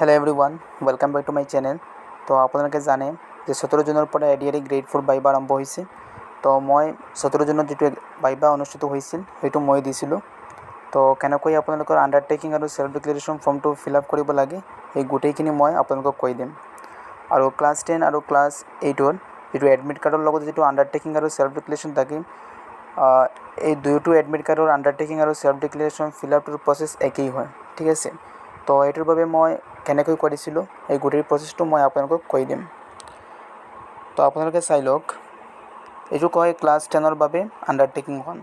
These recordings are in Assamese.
Hello everyone welcome back to my channel. तो आपलोके जाने যে 17 জুনৰ পৰা এডিআৰই গ্ৰেড 4 ভাইবা আৰম্ভ হৈছে। তো মই 17 জুনত যেটো ভাইবা অনুষ্ঠিত হৈছিল সেইটো মই দিছিলোঁ। তো কেনেকৈ আপোনালোকৰ আন্ডাৰটেকিং আৰু সেলফ ডিক্লাৰেশ্যন ফৰ্মটো ফিল আপ কৰিব লাগে এই গোটেইখিনি মই আপোনালোকক কৈ দিম। আৰু ক্লাছ 10 আৰু ক্লাছ 8ৰ যেটো এডমিট কাৰ্ডৰ লগত যেটো আন্ডাৰটেকিং আৰু সেলফ ডিক্লাৰেশ্যন থাকে এই দুয়োটো এডমিট কাৰ্ডৰ আন্ডাৰটেকিং আৰু সেলফ ডিক্লাৰেশ্যন ফিল আপৰ প্ৰসেস একেই হয়, ঠিক আছে। তো এইটোৰ বাবে মই কেনেকৈ কৰিছিলোঁ এই গোটেই প্ৰসেসটো মই আপোনালোকক কৈ দিম। তো আপোনালোকে চাই লওক, এইটো কয় ক্লাছ 10ৰ বাবে আন্ডাৰটেকিংখন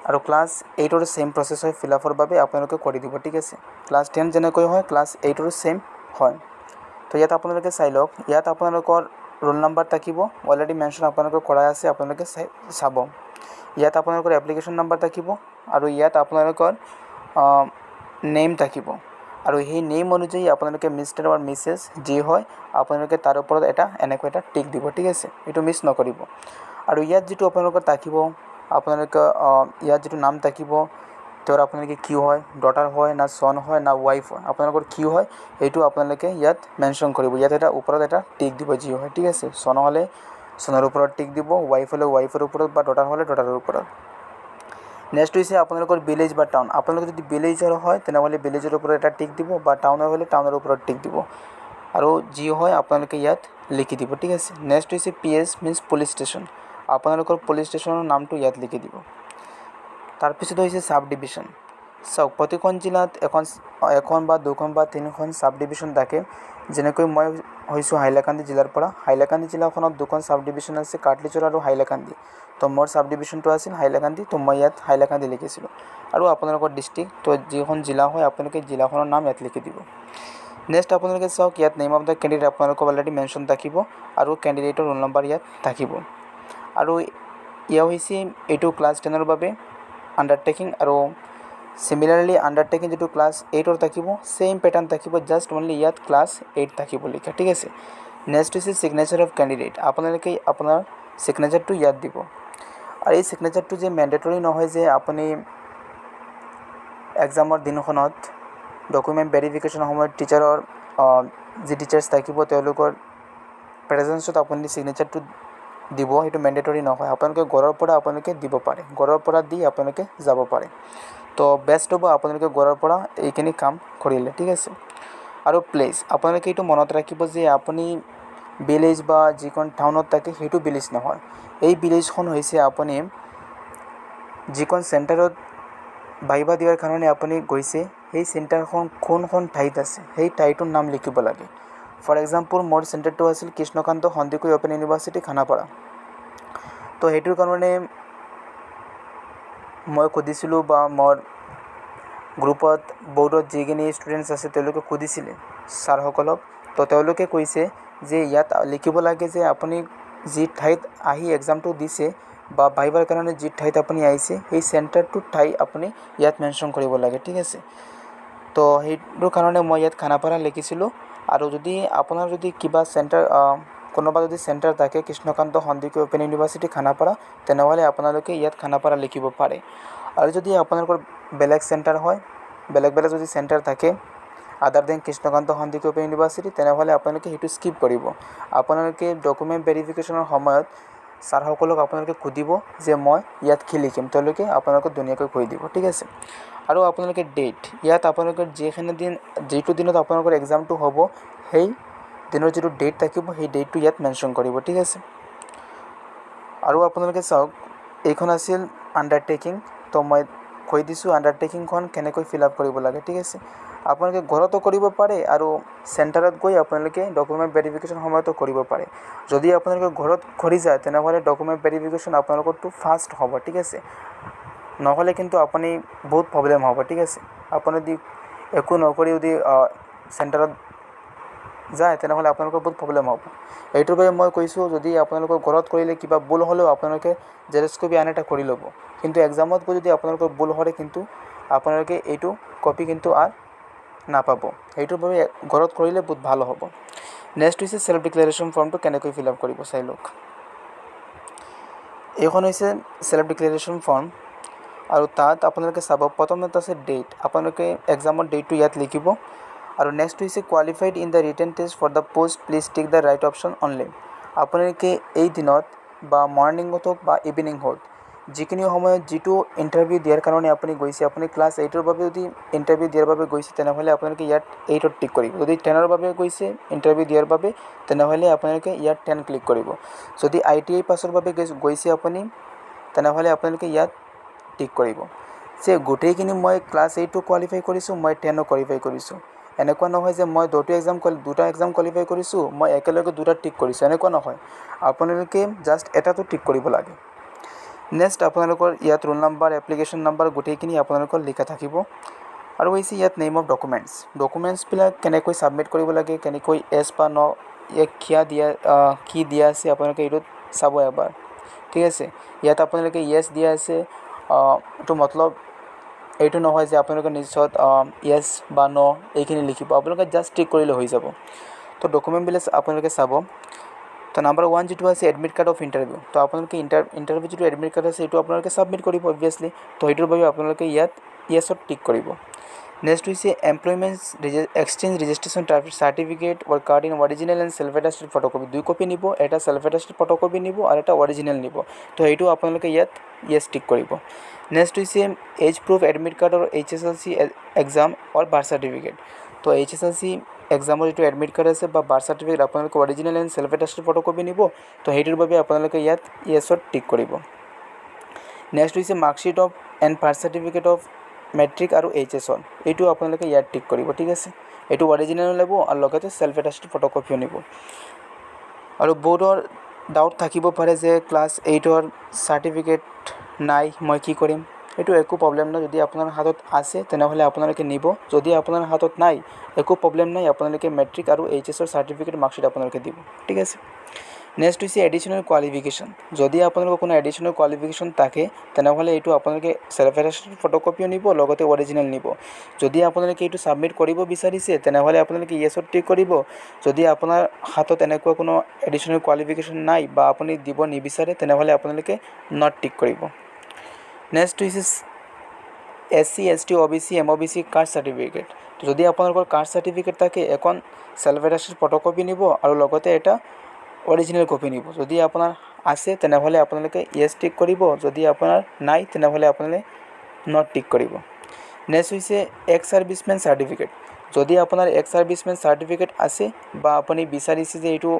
আৰু ক্লাছ 8ৰ সেম প্ৰসেস হয় ফিল আপৰ বাবে আপোনালোকে কৰি দিব, ঠিক আছে। ক্লাছ 10 যেনেকৈ হয় ক্লাছ 8ৰ সেম হয়। তো ইয়াত আপোনালোকে চাই লওক, ইয়াত আপোনালোকৰ ৰোল নাম্বাৰ থাকিব, অলৰেডি মেনশ্যন আপোনালোকৰ কৰা আছে, আপোনালোকে চাব। ইয়াত আপোনালোকৰ এপ্লিকেশ্যন নাম্বাৰ থাকিব আৰু ইয়াত আপোনালোকৰ নেম থাকিব আৰু সেই নেম অনুযায়ী আপোনালোকে মিষ্টাৰ আৰু মিছেছ যি হয় আপোনালোকে তাৰ ওপৰত এনেকৈ এটা টিক দিব, ঠিক আছে। এইটো মিছ নকৰিব। আৰু ইয়াত যেটো আপোনালোকৰ থাকিব, আপোনালোকে ইয়াত যেটো নাম থাকিব তেওঁৰ আপোনালোকে কি হয়, ডটাৰ হয় না সন হয় না ওয়াইফ হয়, আপোনালোকৰ কি হয় এইটো আপোনালোকে ইয়াত মেনশ্যন কৰিব। ইয়াত এটা ওপৰত এটা টিক দিব যি হয়, ঠিক আছে। সন হ'লে সনৰ ওপৰত টিক দিব, ওয়াইফ হ'লে ওয়াইফৰ ওপৰত বা ডটাৰ হ'লে ডটাৰৰ ওপৰত। নেক্সট হৈছে আপোনালোকৰ ভিলেজ বা টাউন। আপোনালোকে যদি ভিলেজৰ হয় তেনেহ'লে ভিলেজৰ ওপৰত এটা টিক দিব বা টাউনৰ হ'লে টাউনৰ ওপৰত টিক দিব আৰু যি হয় আপোনালোকে ইয়াত লিখি দিব, ঠিক আছে। নেক্সট হৈছে পিএস মিন্স পুলিচ ষ্টেচন, আপোনালোকৰ পুলিচ ষ্টেচনৰ নামটো ইয়াত লিখি দিব। তাৰপিছত হৈছে সাব ডিভিজন। চাওক, প্ৰতিখন জিলাত এখন বা দুখন বা তিনিখন সাব ডিভিজন থাকে। যেনেকৈ মই হৈছোঁ হাইলাকান্দি জিলাৰ পৰা। হাইলাকান্দি জিলাখনত দুখন সাব ডিভিজন আছে, কাটলিচৰ আৰু হাইলাকান্দি। তো মোৰ সাব ডিভিজনটো আছিল হাইলাকান্দি, তো মই ইয়াত হাইলাকান্দি লিখিছিলোঁ। আৰু আপোনালোকৰ ডিষ্ট্ৰিক্ট, তো যিখন জিলা হয় আপোনালোকে জিলাখনৰ নাম ইয়াত লিখি দিব। নেক্সট আপোনালোকে চাওক, ইয়াত নেম অফ দ্য কেণ্ডিডেট আপোনালোকৰ অলৰেডি মেনশ্যন থাকিব আৰু কেণ্ডিডেটৰ ৰোল নম্বৰ ইয়াত থাকিব। আৰু ইয়া হৈছে এইটো ক্লাছ 10ৰ বাবে আন্ডাৰটেকিং আৰু সিমিলাৰলি আন্ডাৰটেকিং যেটো ক্লাছ 8ৰ থাকিব সেম পেটাৰ্ণ থাকিব, জাষ্ট অনলি ইয়াত ক্লাছ 8 থাকিব লিখা, ঠিক আছে। নেক্সট হৈছে সিগনেচাৰ অফ কেণ্ডিডেট, আপোনালোকে আপোনাৰ সিগনেচাৰটো ইয়াত দিব। আৰু এই সিগনেচাৰটো যে মেণ্ডেটৰী নহয় যে আপুনি এক্সামৰ দিনখনত ডকুমেণ্ট ভেৰিফিকেশ্যনৰ সময়ত টিচাৰৰ যি টিচাৰ্ছ থাকিব তেওঁলোকৰ প্ৰেজেঞ্চত আপুনি সিগনেচাৰটো দিব, সেইটো মেণ্ডেটৰী নহয়। আপোনালোকে ঘৰৰ পৰা আপোনালোকে দিব পাৰে, ঘৰৰ পৰা দি আপোনালোকে যাব পাৰে। তো বেষ্ট হ'ব আপোনালোকে ঘৰৰ পৰা এইখিনি কাম কৰিলে, ঠিক আছে। আৰু প্লেচ, আপোনালোকে এইটো মনত ৰাখিব যে আপুনি ভিলেজ বা যিখন টাউনত থাকে সেইটো ভিলেজ নহয়। এই ভিলেজখন হৈছে আপুনি যিখন চেণ্টাৰত ভাইবা দিয়াৰ কাৰণে আপুনি গৈছে সেই চেণ্টাৰখন কোনখন ঠাইত আছে সেই ঠাইটোৰ নাম লিখিব লাগে। ফৰ এক্সাম্পল মোৰ চেণ্টাৰটো আছিল কৃষ্ণকান্ত সন্দিকৈ অ'পেন ইউনিভাৰ্চিটি খানাপাৰা। তো সেইটোৰ কাৰণে মই সুধিছিলোঁ বা মোৰ গ্ৰুপত বৰ্ডত যিখিনি ষ্টুডেণ্টছ আছে তেওঁলোকে সুধিছিলে ছাৰসকলক। তো তেওঁলোকে কৈছে যে ইয়াত লিখিব লাগে যে আপুনি যি ঠাইত আহি এক্সামটো দিছে বা ভাইবাৰ কাৰণে যি ঠাইত আপুনি আহিছে সেই চেণ্টাৰটোৰ ঠাই আপুনি ইয়াত মেনশ্যন কৰিব লাগে, ঠিক আছে। তো সেইটোৰ কাৰণে মই ইয়াত খানাপাৰা লিখিছিলোঁ। আৰু যদি আপোনাৰ যদি কিবা চেণ্টাৰ কোনোবা যদি চেণ্টাৰ থাকে কৃষ্ণকান্ত সন্দিকৈ অ'পেন ইউনিভাৰ্চিটি খানাপাৰা, তেনেহ'লে আপোনালোকে ইয়াত খানাপাৰা লিখিব পাৰে। আৰু যদি আপোনালোকৰ বেলেগ চেণ্টাৰ হয়, বেলেগ যদি চেণ্টাৰ থাকে other than Krishna Kanta Handiqui open university, তেনেহ'লে আপোনালোকে সেইটো স্কিপ কৰিব। আপোনালোকে ডকুমেণ্ট ভেৰিফিকেশ্যনৰ সময়ত ছাৰসকলক আপোনালোকে সুধিব যে মই ইয়াত কি লিখিম, তেওঁলোকে আপোনালোকক ধুনীয়াকৈ কৈ দিব, ঠিক আছে। আৰু আপোনালোকে ডেট, ইয়াত আপোনালোকৰ যিটো দিনত আপোনালোকৰ এক্সামটো হ'ব সেই দিনৰ যিটো ডেট থাকিব সেই ডেটটো ইয়াত মেনশ্যন কৰিব, ঠিক আছে। আৰু আপোনালোকে চাওক, এইখন আছিল আন্ডাৰটেকিং। তো মই কৈ দিছোঁ আন্ডাৰটেকিংখন কেনেকৈ ফিল আপ কৰিব লাগে, ঠিক আছে। আপোনালোকে ঘৰতো কৰিব পাৰে আৰু চেণ্টাৰত গৈ আপোনালোকে ডকুমেণ্ট ভেৰিফিকেশ্যন সময়তো কৰিব পাৰে। যদি আপোনালোকে ঘৰত কৰি যায় তেনেহ'লে ডকুমেণ্ট ভেৰিফিকেশ্যন আপোনালোকৰটো ফাষ্ট হ'ব, ঠিক আছে। নহ'লে কিন্তু আপুনি বহুত প্ৰব্লেম হ'ব, ঠিক আছে। আপুনি যদি একো নকৰি যদি চেণ্টাৰত যায় তেনেহ'লে আপোনালোকৰ বহুত প্ৰব্লেম হ'ব। এইটোৰ বাবে মই কৈছোঁ, যদি আপোনালোকৰ ঘৰত কৰিলে কিবা ভুল হ'লেও আপোনালোকে জেৰক্স কপি আন এটা কৰি ল'ব। কিন্তু এক্সামত গৈ যদি আপোনালোকৰ ভুল হয় কিন্তু আপোনালোকে এইটো কপি কিন্তু আৰু নাপাব। সেইটোৰ বাবে ঘৰত কৰিলে বহুত ভাল হ'ব। নেক্সট হৈছে সেল্ফ ডিক্লাৰেশ্যন ফৰ্মটো কেনেকৈ ফিল আপ কৰিব চাই লওক। এইখন হৈছে সেল্ফ ডিক্লাৰেশ্যন ফৰ্ম আৰু তাত আপোনালোকে চাব প্ৰথমতে আছে ডেট, আপোনালোকে এক্সামৰ ডেটটো ইয়াত লিখিব। আৰু নেক্সট হৈছে qualified in the written test for the post please tick the right option only. আপোনালোকে এই দিনত বা মৰ্ণিঙত হওক বা ইভিনিং হওক যিখিনি সময়ত যিটো ইণ্টাৰভিউ দিয়াৰ কাৰণে আপুনি গৈছে, আপুনি ক্লাছ 8ৰ বাবে যদি ইণ্টাৰভিউ দিয়াৰ বাবে গৈছে তেনেহ'লে আপোনালোকে ইয়াত 8ত টিক কৰিব। যদি 10ৰ বাবে গৈছে ইণ্টাৰভিউ দিয়াৰ বাবে তেনেহ'লে আপোনালোকে ইয়াত 10 ক্লিক কৰিব। যদি ITI পাছৰ বাবে গৈছে আপুনি তেনেহ'লে আপোনালোকে ইয়াত টিক কৰিব যে গোটেইখিনি মই ক্লাছ 8ও কোৱালিফাই কৰিছোঁ, মই 10ও কোৱালিফাই কৰিছোঁ। এনেকুৱা নহয় যে মই দুটা এক্সাম কোৱালিফাই কৰিছোঁ, মই একেলগে দুটা টিক কৰিছোঁ, এনেকুৱা নহয়। আপোনালোকে জাষ্ট এটাতো টিক কৰিব লাগে। নেক্সট আপোনালোকৰ ইয়াত ৰোল নাম্বাৰ, এপ্লিকেশ্যন নাম্বাৰ গোটেইখিনি আপোনালোকৰ লিখা থাকিব। আৰু হৈছে ইয়াত নেম অফ ডকুমেণ্টছবিলাক কেনেকৈ ছাবমিট কৰিব লাগে, কেনেকৈ এছ বা ন ইয়াক কি দিয়া আছে আপোনালোকে এইটোত চাব এবাৰ, ঠিক আছে। ইয়াত আপোনালোকে য়েছ দিয়া আছে, এইটো মতলব এইটো নহয় যে আপোনালোকে নিশ্চয় য়েছ বা ন এইখিনি লিখিব, আপোনালোকে জাষ্ট টিক কৰিলে হৈ যাব। তো ডকুমেণ্টবিলাক আপোনালোকে চাব। তো নাম্বাৰ 1 যিটো আছে এডমিট কাৰ্ড অফ ইণ্টাৰভিউ, তো আপোনালোকে ইণ্টাৰভিউ যিটো এডমিট কাৰ্ড আছে এইটো আপোনালোকে ছাবমিট কৰিব অবভিয়াছলি। তো সেইটোৰ বাবে আপোনালোকে ইয়াত য়েছত টিক কৰিব। নেক্সট হৈছে employment exchange registration certificate or card in original and self attested photocopy, 2 copy নিব, এটা ছেল্ফ এটাষ্টেড ফটোকপি নিব আৰু এটা অৰিজিনেল নিব। তো সেইটো আপোনালোকে ইয়াত য়েছ টিক কৰিব। নেক্সট হৈছে এজ প্ৰুফ এডমিট কাৰ্ড অৰ HSLC এক্সাম অৰ বাৰ্থ চাৰ্টিফিকেট। তো HSLC এক্সামৰ যিটো এডমিট কাৰ্ড আছে বা বাৰ্থ চাৰ্টিফিকেট আপোনালোকে original and self attested photocopy নিব। তো সেইটোৰ বাবে আপোনালোকে ইয়াত য়েছত টিক কৰিব। নেক্সট হৈছে marksheet of and birth certificate of matric আৰু HSৰ, এইটো আপোনালোকে ইয়াত টিক কৰিব, ঠিক আছে। এইটো অৰিজিনেলো ল'ব আৰু লগতে ছেল্ফ এটাষ্টেড ফটোকপিও নিব। আৰু বহুতৰ ডাউট থাকিব পাৰে যে ক্লাছ 8ৰ চাৰ্টিফিকেট নাই, মই কি কৰিম? এইটো একো প্ৰব্লেম নাই। যদি আপোনাৰ হাতত আছে তেনেহ'লে আপোনালোকে নিব, যদি আপোনাৰ হাতত নাই একো প্ৰব্লেম নাই, আপোনালোকে মেট্ৰিক আৰু HSৰ চাৰ্টিফিকেট মাৰ্কশ্বিট আপোনালোকে দিব, ঠিক আছে। নেক্সট হৈছে এডিশ্যনেল কোৱালিফিকেশ্যন। যদি আপোনালোকৰ কোনো এডিশ্যনেল কোৱালিফিকেশ্যন থাকে তেনেহ'লে এইটো আপোনালোকে ছেল্ফ এটাষ্টেড ফটোকপিও নিব, লগতে অৰিজিনেল নিব। যদি আপোনালোকে এইটো ছাবমিট কৰিব বিচাৰিছে তেনেহ'লে আপোনালোকে য়েছত টিক কৰিব। যদি আপোনাৰ হাতত এনেকুৱা কোনো এডিশ্যনেল কোৱালিফিকেশ্যন নাই বা আপুনি দিব নিবিচাৰে তেনেহ'লে আপোনালোকে নট টিক কৰিব। নেক্সট হৈছে SC ST OBC MOBC caste certificate. যদি আপোনালোকৰ কাষ্ট চাৰ্টিফিকেট থাকে এখন ছেল্ফ এটাষ্টেড ফটোকপি নিব আৰু লগতে এটা অৰিজিনেল কপি নিব। যদি আপোনাৰ আছে তেনেহ'লে আপোনালোকে য়েছ টিক কৰিব, যদি আপোনাৰ নাই তেনেহ'লে আপোনালোকে নট টিক কৰিব। নেক্সট হৈছে এক্স ছাৰ্ভিচমেন চাৰ্টিফিকেট। যদি আপোনাৰ এক্স ছাৰ্ভিচমেন চাৰ্টিফিকেট আছে বা আপুনি বিচাৰিছে যে এইটো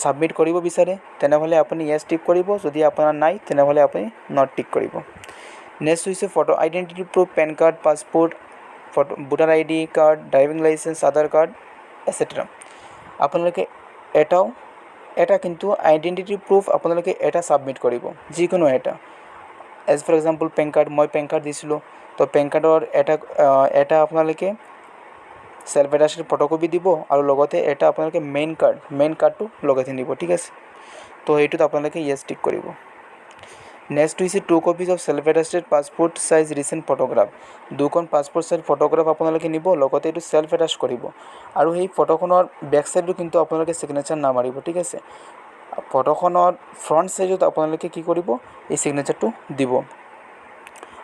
ছাবমিট কৰিব বিচাৰে তেনেহ'লে আপুনি য়েছ টিক কৰিব, যদি আপোনাৰ নাই তেনেহ'লে আপুনি নট টিক কৰিব। নেক্সট হৈছে photo identity proof, pan card, passport, voter ID card, driving licence, Aadhaar card etcetera. আপোনালোকে এটা কিন্তু আইডেণ্টিটি প্ৰুফ আপোনালোকে এটা ছাবমিট কৰিব, যিকোনো এটা। As for example pan card, মই পেন কাৰ্ড দিছিলোঁ, তো পেন কাৰ্ডৰ এটা আপোনালোকে ছেল্ফ এটাষ্টেড ফটোকপি দিব আৰু লগতে এটা আপোনালোকে মেইন কাৰ্ডটো লগতে নিব, ঠিক আছে। তো সেইটোত আপোনালোকে য়েছ টিক কৰিব। নেক্সট হৈছে 2 copies of self attested passport size recent photograph. 2খন পাছপোৰ্ট চাইজ ফটোগ্ৰাফ আপোনালোকে নিব, লগতে এইটো ছেল্ফ এটাচ কৰিব আৰু সেই ফটোখনৰ বেক চাইডটো কিন্তু আপোনালোকে ছিগনেচাৰ নামাৰিব, ঠিক আছে। ফটোখনৰ ফ্ৰণ্ট চাইজত আপোনালোকে কি কৰিব, এই ছিগনেচাৰটো দিব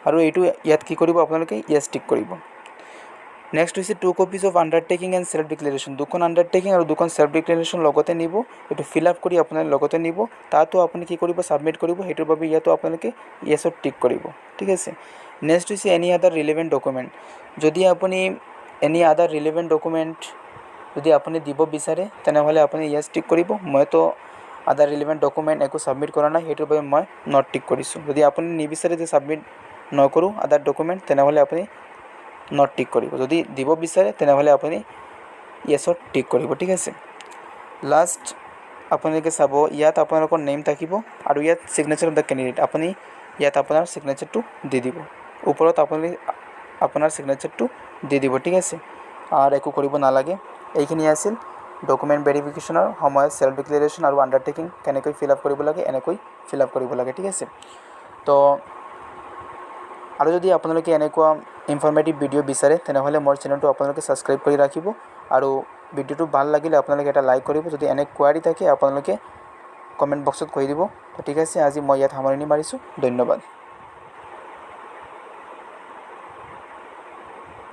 আৰু এইটো ইয়াত কি কৰিব আপোনালোকে য়েছ টিক কৰিব। নেক্সট হৈছে 2 copies of undertaking and self declaration. 2খন আণ্ডাৰটেকিং আৰু 2খন ছেল্ফ ডিক্লেৰেশ্যন লগতে নিব, এইটো ফিল আপ কৰি আপোনালোকে লগতে নিব। তাতো আপুনি কি কৰিব, ছাবমিট কৰিব, সেইটোৰ বাবে ইয়াতো আপোনালোকে য়েছত টিক কৰিব, ঠিক আছে। নেক্সট হৈছে এনি আদাৰ ৰিলেভেণ্ট ডকুমেণ্ট। যদি আপুনি এনি আদাৰ ৰিলেভেণ্ট ডকুমেণ্ট যদি আপুনি দিব বিচাৰে তেনেহ'লে আপুনি য়েছ টিক কৰিব। মইতো আদাৰ ৰিলেভেণ্ট ডকুমেণ্ট একো ছাবমিট কৰা নাই, সেইটোৰ বাবে মই নট টিক কৰিছোঁ। যদি আপুনি নিবিচাৰে যে ছাবমিট নকৰোঁ আদাৰ ডকুমেণ্ট তেনেহ'লে আপুনি নট টিক কৰিব, যদি দিব বিচাৰে তেনেহ'লে আপুনি য়েছত টিক কৰিব, ঠিক আছে। লাষ্ট আপোনালোকে চাব, ইয়াত আপোনালোকৰ নেম থাকিব আৰু ইয়াত ছিগনেচাৰ অফ দ্য কেণ্ডিডেট, আপুনি ইয়াত আপোনাৰ ছিগনেচাৰটো দি দিব, ওপৰত আপুনি আপোনাৰ ছিগনেচাৰটো দি দিব, ঠিক আছে। আৰু একো কৰিব নালাগে। এইখিনি আছিল ডকুমেণ্ট ভেৰিফিকেশ্যনৰ সময়ত ছেল্ফ ডিক্লেৰেশ্যন আৰু আণ্ডাৰটেকিং কেনেকৈ ফিল আপ কৰিব লাগে, এনেকৈ ফিল আপ কৰিব লাগে, ঠিক আছে। তো আৰু যদি আপোনালোকে এনেকুৱা ইনফৰ্মেটিভ ভিডিঅ' বিচাৰে তেনেহ'লে মোৰ চেনেলটো আপোনালোকে ছাবস্ক্ৰাইব কৰি ৰাখিব আৰু ভিডিঅ'টো ভাল লাগিলে আপোনালোকে এটা লাইক কৰিব। যদি এনে কোৱাৰি থাকে আপোনালোকে কমেণ্ট বক্সত কৈ দিব। তো ঠিক আছে, আজি মই ইয়াত সামৰণি মাৰিছোঁ। ধন্যবাদ।